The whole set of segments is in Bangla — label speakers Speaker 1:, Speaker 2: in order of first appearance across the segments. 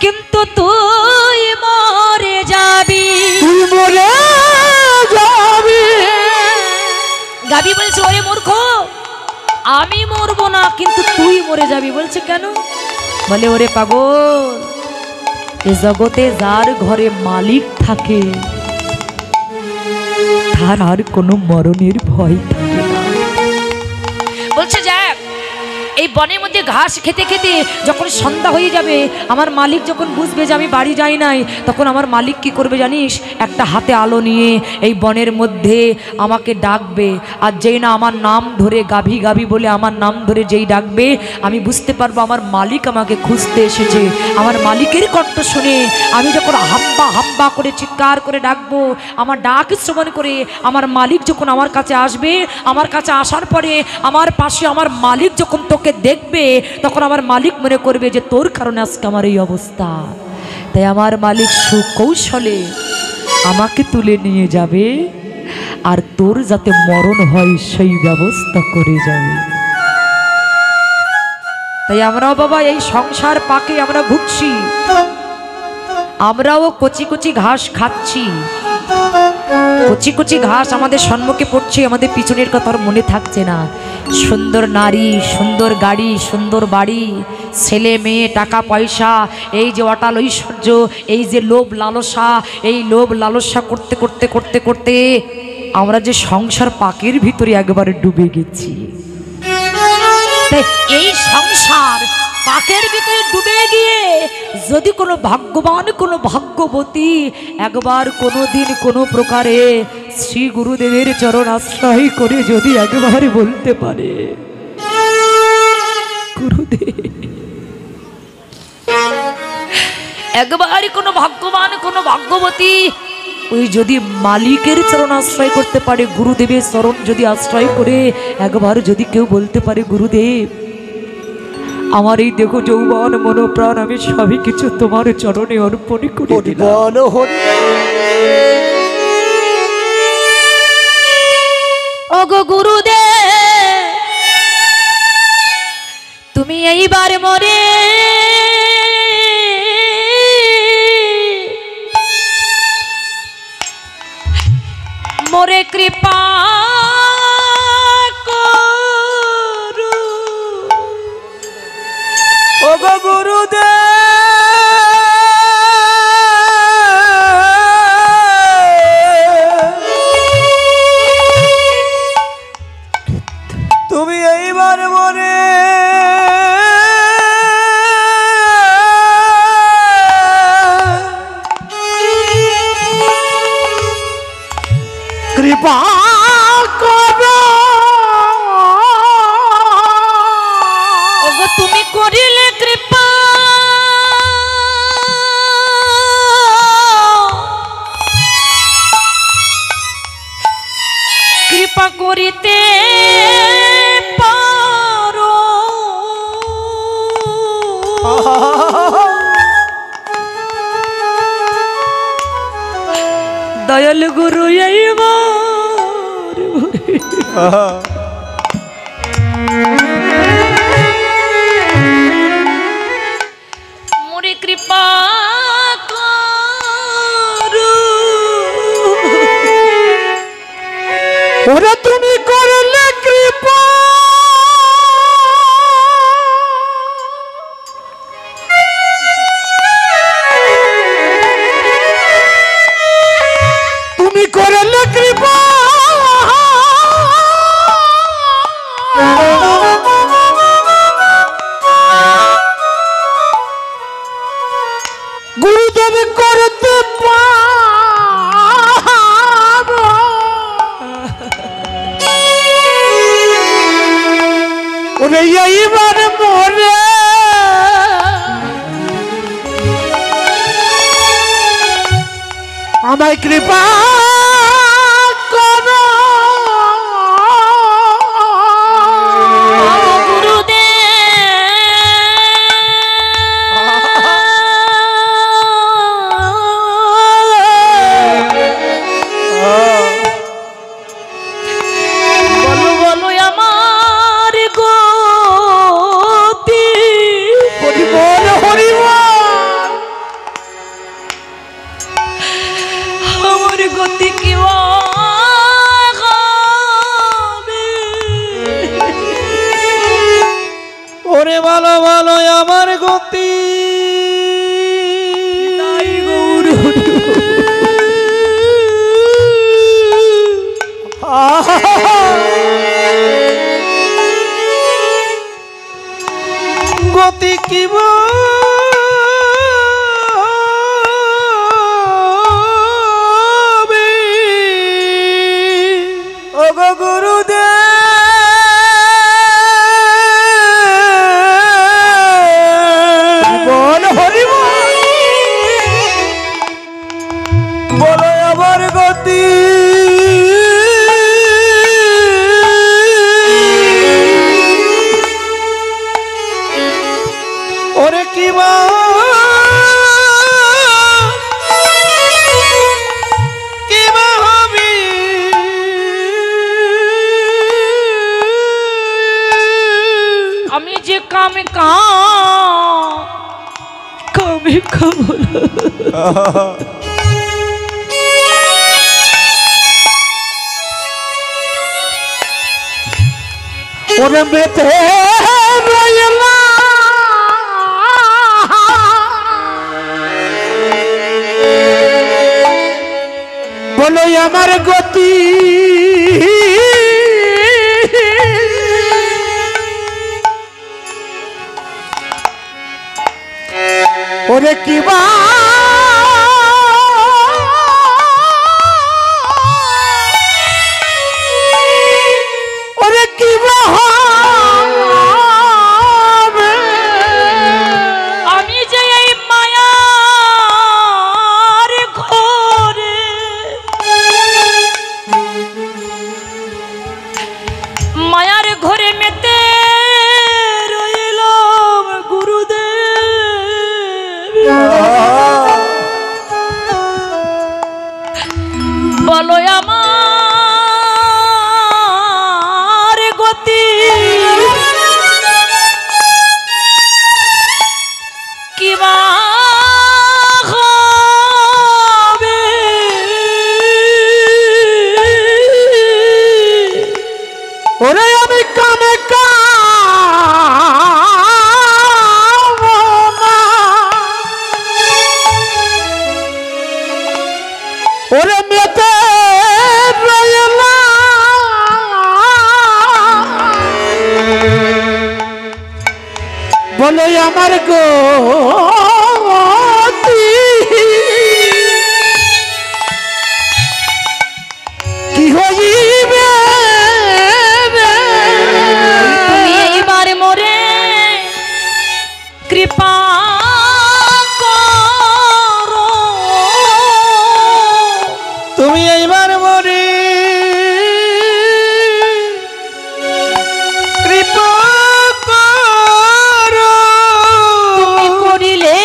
Speaker 1: কিন্তু তুই মরে যাবি।
Speaker 2: তুই মরে যাবি।
Speaker 1: গাবি বলছে ওরে মূর্খ, আমি মরবো না কিন্তু তুই মরে যাবি। বলছে কেন? বলে ওরে পাগল, এ জগতে যার ঘরে মালিক থাকে তার আর কোনো মরণের ভয় থাকে না। বলছে যাক, এই বনের মধ্যে ঘাস খেতে খেতে যখন সন্ধ্যা হয়ে যাবে, আমার মালিক যখন বুঝবে যে আমি বাড়ি যাই নাই, তখন আমার মালিক কি করবে জানিস? একটা হাতে আলো নিয়ে এই বনের মধ্যে আমাকে ডাকবে। আর যেই না আমার নাম ধরে গাভী গাভী বলে আমার নাম ধরে যেই ডাকবে, আমি বুঝতে পারবো আমার মালিক আমাকে খুঁজতে এসেছে। আমার মালিকের কণ্ঠ শুনে আমি যখন হাম্বা হাম্বা করে চিৎকার করে ডাকবো, আমার ডাক শ্রবণ করে আমার মালিক যখন আমার কাছে আসবে, আমার কাছে আসার পরে আমার পাশে আমার মালিক যখন তোকে দেখবে, তখন আমার মালিক মনে করবে যে তোর কারণে আজকে আমার এই অবস্থা। তাই আমার মালিক সুকৌশলে আমাকে তুলে নিয়ে যাবে আর তোর যাতে মরণ হয় সেই ব্যবস্থা করে যাবে। তাই আমরাও বাবা এই সংসার পাকে আমরা ঘুরছি, আমরাও কচি কচি ঘাস খাচ্ছি। কচি কচি ঘাস আমাদের সম্মুখে পড়ছে, আমাদের পিছনের কথা আর মনে থাকছে না। সুন্দর নারী, সুন্দর গাড়ি, সুন্দর বাড়ি, ছেলে মেয়ে, টাকা পয়সা, এই যে অটাল ঐশ্বর্য, এই যে লোভ লালসা, এই লোভ লালসা করতে করতে করতে করতে আমরা যে সংসার পাকের ভিতরে একবারে ডুবে গেছি। এই সংসার পাকের ভিতরে ডুবে গিয়ে যদি কোনো ভাগ্যবান, কোনো ভাগ্যবতী একবার কোনো দিন কোনো প্রকারে শ্রী গুরুদেবের চরণ আশ্রয় করে যদি একবার বলতে পারে গুরুদেব, একবার কোনো ভাগ্যবান, কোনো ভাগ্যবতী ওই যদি মালিকের চরণ আশ্রয় করতে পারে, গুরুদেবের চরণ যদি আশ্রয় করে একবার যদি কেউ বলতে পারে গুরুদেব আমার এই দেখো যৌবন মনোপ্রাণ আমি সবই কিছু তোমার চরণে অর্পণ করে দিলাম। ওগো গুরুদেব, তুমি এইবার মরে মোরে কৃপা করু।
Speaker 2: ওগো গুরুদেব, তুমি এইবার মরে কৃপা করো।
Speaker 1: ওগো তুমি করিলে কৃপা, কৃপা করিতে পারো। দয়াল গুরু এইবার মোরে কৃপা করু।
Speaker 2: ওরা তুমি করলে কৃপা, তুমি করলে কৃপা, গুরুদেব করতে পারো। ওরে এইবার মরে আমায় কৃপা করো। ওরে ভালো ভালো আমার গতি
Speaker 1: তাই গৌর
Speaker 2: গতি কি ও গো গুরুদেব বল হরি বলো আমার গতি ওরে কি হবি
Speaker 1: আমি যে কামে কামে কামল
Speaker 2: ওরে মেতে রইলা বলো আমার গতি ওরে কিবা ওরে কিবা হবে
Speaker 1: আমি যে এই মায়ার ঘরে মায়ার ঘরে মেতে রইলাম গুরুদেব বলো আমার গতি কিবা হবে
Speaker 2: ওরে আমি কামে ওরে মেতে রইলা বলে আমার গতি কি হইবে
Speaker 1: তুমি এইবার মোরে কৃপা করো
Speaker 2: তুমি এইবার মরি কৃপা করো
Speaker 1: তুমি করিলে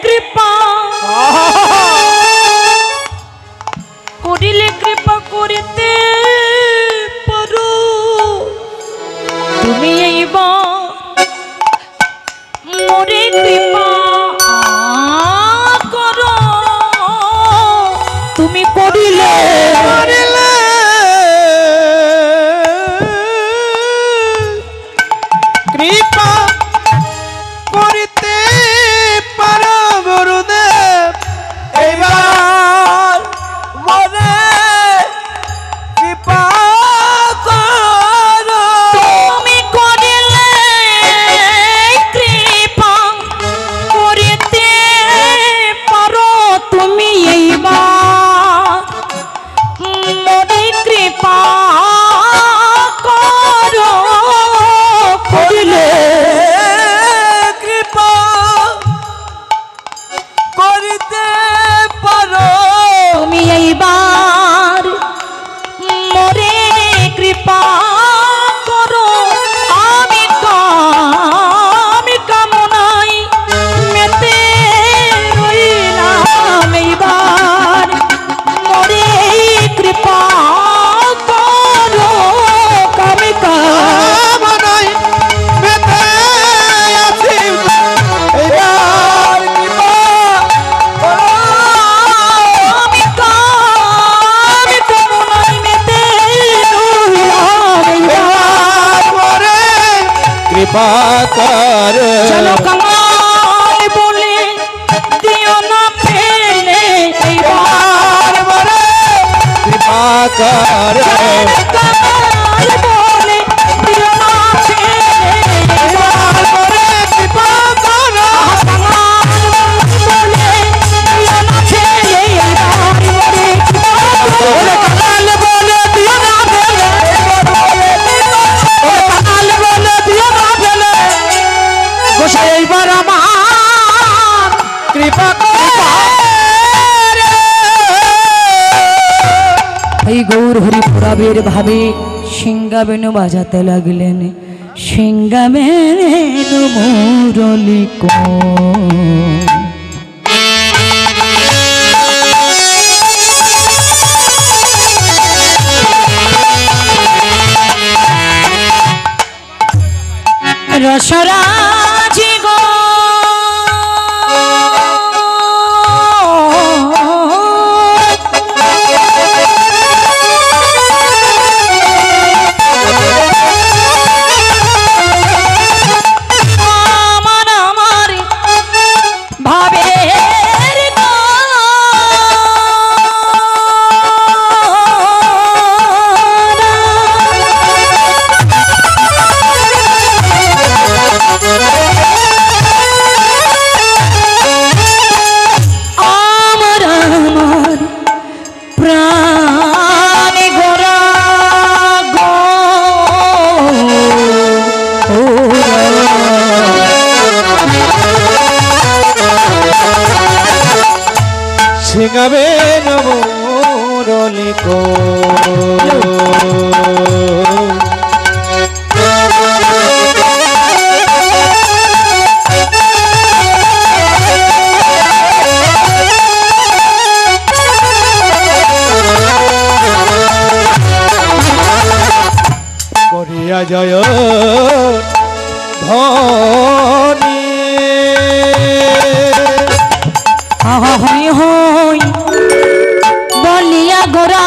Speaker 1: কৃপা করিলে কৃপা করিতে পারো তুমি এইবার মোরে কৃপা করো তুমি করিলে
Speaker 2: মরিলে কৃপা করিতে পারো গুরুদেব এইবার মনে কৃপা করো
Speaker 1: তুমি করিলে কৃপা করিতে পারো তুমি এইবার মোরে কৃপা করো করিলে
Speaker 2: কৃপা কৃপা কর
Speaker 1: চলো কাঙাল বলে দিও না ফেলে এইবার
Speaker 2: মরে কৃপা কর
Speaker 1: কাঙাল বলে দিও না ফেলে এইবার
Speaker 2: মরে কৃপা কর
Speaker 1: কাঙাল বলে দিও না ফেলে এইবার মরে
Speaker 2: কাঙাল বলে দিও না ফেলে কাঙাল বলে দিও না ফেলে গোসাই এইবার আমার কৃপা কর
Speaker 1: এই গৌর হরি পুরাবের ভাবে সিঙ্গা বেনু বাজাতে লাগলেন সিঙ্গা বেনু মুরলি কো রসরাজি গো আমার আমার ভাবের গো আমার আমার প্রাণ গোরা গো
Speaker 2: সিংহাবে নমরলিক করিয়া জয় ধনী
Speaker 1: হই হই বলিয়া গোরা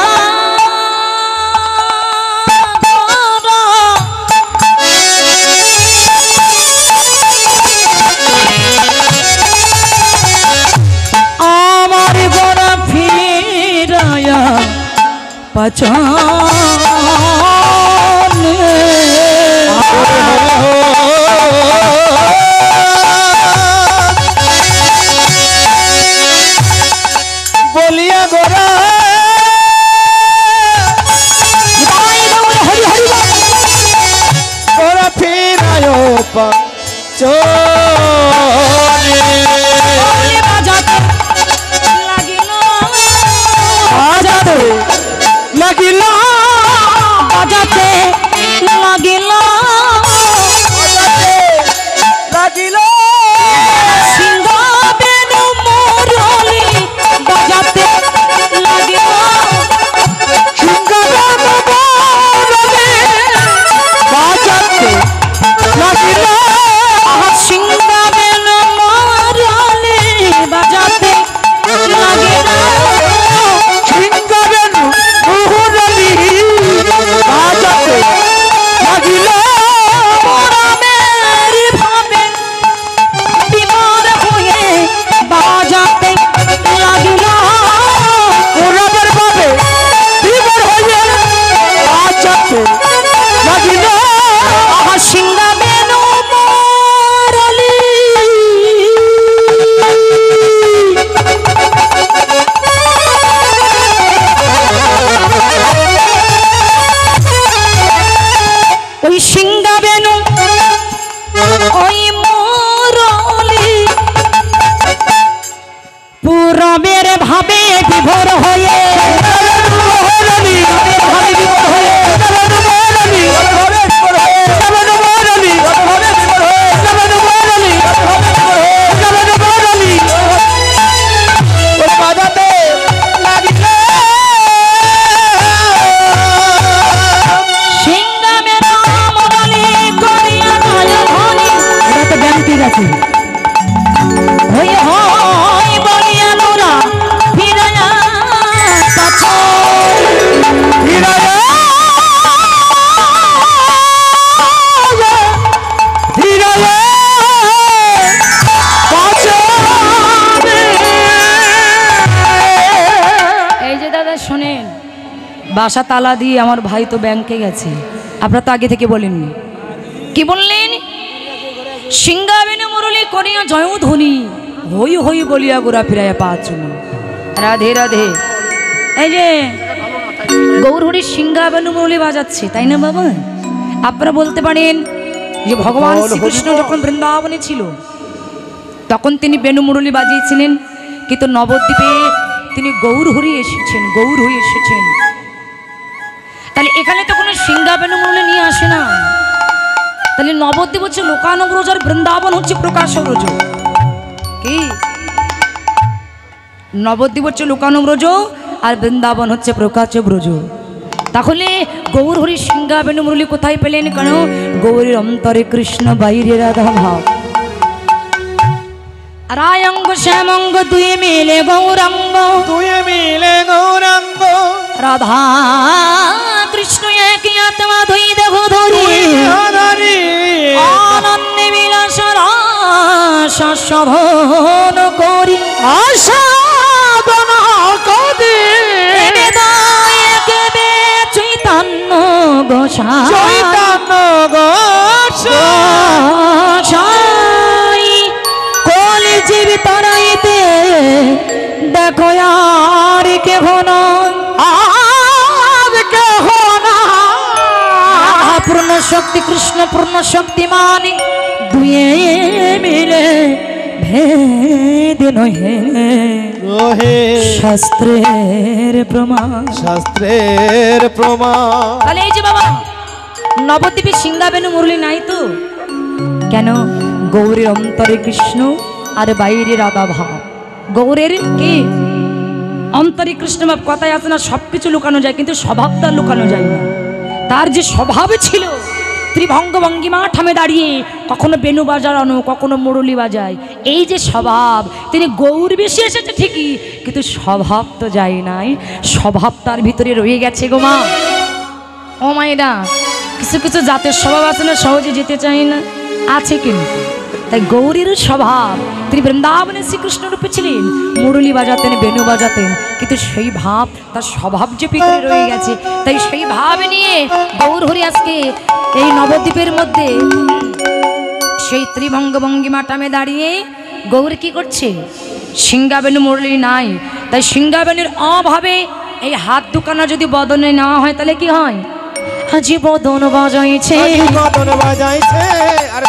Speaker 1: গোরা আমার গোরা ফিরায়া পাচনে
Speaker 2: বলিয়া গোরা
Speaker 1: হরি হরি
Speaker 2: গোরা ফিরায় পাচনে
Speaker 1: বাজাতে লাগিল
Speaker 2: বাজাতে লাগিল
Speaker 1: বাজাতে লাগিল
Speaker 2: লাগিল
Speaker 1: সিংহ বেনু মুরলি বাজাতে লাগিল
Speaker 2: বাজাতে লাগিল
Speaker 1: সিংহ বেনু মুরলি বাজাতে লাগিল
Speaker 2: সিংহাবেনু মুহুরলি বাজাতে লাগিল
Speaker 1: রামের ভাবে বিমর হয়ে বাজাতে লাগিল
Speaker 2: ওরাদের ভাবে বিমর হয়ে বাজাতে লাগিল
Speaker 1: সিংহ বেনু মুরলি ওই সিংহ বেনু ওই মুরলি পুরবের ভাবে বিভোর হয়ে
Speaker 2: বাজাতে লাগিল
Speaker 1: সিংহ বেনু মুরলি করিয়া নয় ধনী এটা তো ব্যাংক আছে হই হই বলিয়া লোরা ফিরায়া পাছ বাসা তালা দিয়ে আমার ভাই তো ব্যাংকে গেছে। আপনারা তো আগে থেকে বলেননি। কি বললেন? সিংহাবেন মুরলী করিয়া জয়ধ্বনি, হই হই বলিয়া গোরা ফিরাইয়া পা চুনি। রাধে রাধে। এই যে গৌরহরির সিংহাবেন মুরলী বাজাচ্ছে, তাই না বাবা? আপনারা বলতে পারেন যে ভগবান শ্রীকৃষ্ণ যখন বৃন্দাবনে ছিল তখন তিনি বেণু মুরলী বাজিয়েছিলেন, কিন্তু নবদ্বীপে তিনি গৌর হরি এসেছেন, গৌর হয়ে এসেছেন। তাহলে এখানে তো কোনো সিংহাবেন মুরলী নিয়ে আসে না। তাহলে নবদ্বীপ হচ্ছে লোকানো ব্রজ আর বৃন্দাবন হচ্ছে প্রকাশ ব্রজ। কি নবদ্বীপ হচ্ছে লোকানো ব্রজ আর বৃন্দাবন হচ্ছে প্রকাশ ব্রজ। তাহলে গৌর হরি সিংহাবেন মুরলী কোথায় পেলেন? কেন? গৌরীর অন্তরে কৃষ্ণ, বাইরে রাধা ভাব। রায়ঙ্গ শ্যামঙ্গ দুই মিলে গৌরাঙ্গ,
Speaker 2: তুই মিলে গৌরাঙ্গ,
Speaker 1: রাধা কৃষ্ণ একই আত্মা দুই দেহ ধরি, আনন্দে বিলাস রাসা সাধন করি,
Speaker 2: আসাদন করি
Speaker 1: চৈতন্য গোসাই,
Speaker 2: চৈতন্য গোসাই
Speaker 1: কলি জীবি তারাইতে দেখো আর কেহ নয়,
Speaker 2: আর কেহ না।
Speaker 1: পূর্ণ শক্তি কৃষ্ণ পূর্ণ শক্তিমানি, দুয়ে মিলে ভেদ নহে শাস্ত্রের প্রমাণ,
Speaker 2: শাস্ত্রের প্রমাণ।
Speaker 1: তাহলে এই যে বাবা নবদ্বীপে সিংহাবেন মুরলী নাই তো কেন? গৌরের অন্তরে কৃষ্ণ আর বাইরে রাধা ভাব। গৌরের কি অন্তরে কৃষ্ণ ভাব, কথায় আছে না সবকিছু লুকানো যায় কিন্তু স্বভাবটা লুকানো যায় না। তার যে স্বভাব ছিল ত্রিভঙ্গ ভঙ্গিমা ঠামে দাঁড়িয়ে কখনো বেণু বাজানো, কখনো মুরলী বাজায়, এই যে স্বভাব, তিনি গৌর বেশি এসেছে ঠিকই কিন্তু স্বভাব তো যায় নাই, স্বভাব তার ভিতরে রয়ে গেছে গো মা। ও মায়েরা, কিছু কিছু জাতের স্বভাব আছে না, সহজে যেতে চায় না, আছে কিন্তু। তাই গৌরীর স্বভাব, তিনি বৃন্দাবনে শ্রীকৃষ্ণ রূপে ছিলেন, মুরলী বাজাতেন, বেণু বাজাতেন, কিন্তু সেই ভাব তার স্বভাব যে ভিতরে রয়ে গেছে। তাই সেই ভাব নিয়ে গৌর হরি আজকে এই নবদ্বীপের মধ্যে সেই ত্রিভঙ্গ ভঙ্গিমা টামে দাঁড়িয়ে গৌর কি করছে? সিংহাবেনু মুরলী নাই, তাই সিংহাবেনুর অভাবে এই হাত দুখানা যদি বদনে নেওয়া হয় তাহলে কি হয়? আজি বদন বাজাইছে,
Speaker 2: বদন বাজাইছে,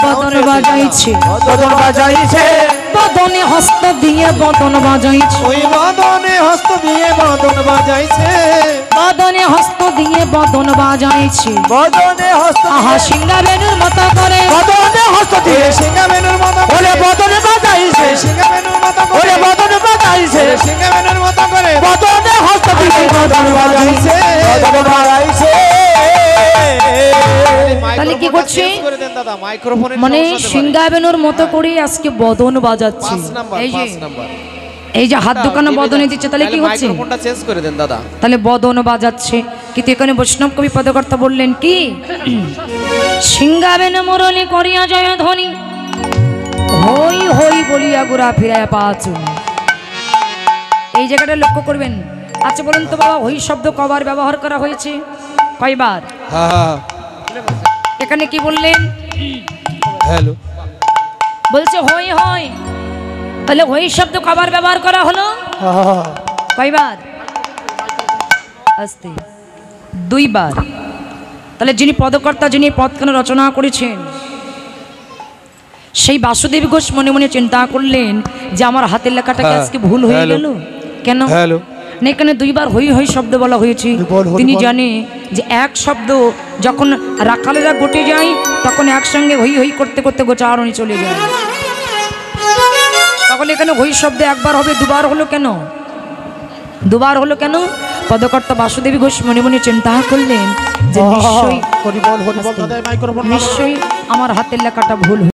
Speaker 1: বদন বাজাইছে,
Speaker 2: বদন বাজাইছে,
Speaker 1: বদনে হস্ত দিয়ে বদন বাজাইছে,
Speaker 2: ওই বদনে হস্ত দিয়ে বদন বাজাইছে,
Speaker 1: বদনে হস্ত দিয়ে বদন বাজাইছে,
Speaker 2: বদনে হস্ত
Speaker 1: আহা সিংহাবেনুর মতো করে,
Speaker 2: বদনে হস্ত দিয়ে সিংহাবেনুর মতো করে বদনে বাজাইছে, সিংহাবেনুর মতো করে বদনে বাজাইছে, সিংহাবেনুর মতো করে বদনে হস্ত দিয়ে বদন বাজাইছে, বদন বাজাইছে।
Speaker 1: তাহলে কি করছে? মানে সিংহাবেনুর মতো করে আজকে বদন বাজাচ্ছে। এই যে হাত দুখানা বদনে দিচ্ছে, তাহলে কি হচ্ছে? তাহলে বদন বাজাচ্ছে। কিন্তু এখানে বৈষ্ণব কবি পদকর্তা বললেন কি? সিংহাবেন মুরলী করিয়া জয় ধ্বনি, হই হই বলিয়া গোরা ফিরাইয়া পা চুনি। এই জায়গাটা লক্ষ্য করবেন। আচ্ছা বলুন তো বাবা, হই শব্দ কবার ব্যবহার করা হয়েছে, কয়বার? এখানে কি বললেন?
Speaker 2: হ্যালো
Speaker 1: বলছে হই হই, তাহলে হই শব্দ কবার ব্যবহার করা হলো, কয়বার? আস্তে, দুইবার। তাহলে যিনি পদকর্তা, যিনি পদখানা রচনা করেছেন, সেই বাসুদেব ঘোষ মনে মনে চিন্তা করলেন যে আমার হাতের লেখাটাকে আজকে ভুল হয়ে গেল কেন? না, এখানে দুইবার হই হই শব্দ বলা হয়েছে। তিনি জানে যে এক শব্দ যখন রাখালেরা ঘটে যায় তখন একসঙ্গে হই হই করতে করতে গোচারণে চলে যায়। তাহলে এখানে হই শব্দ একবার হবে, দুবার হলো কেন? দুবার হলো কেন? পদকর্তা বাসুদেবী ঘোষ মনে মনে চিন্তা করলেন যে নিশ্চয়ই আমার হাতের লেখাটা ভুল।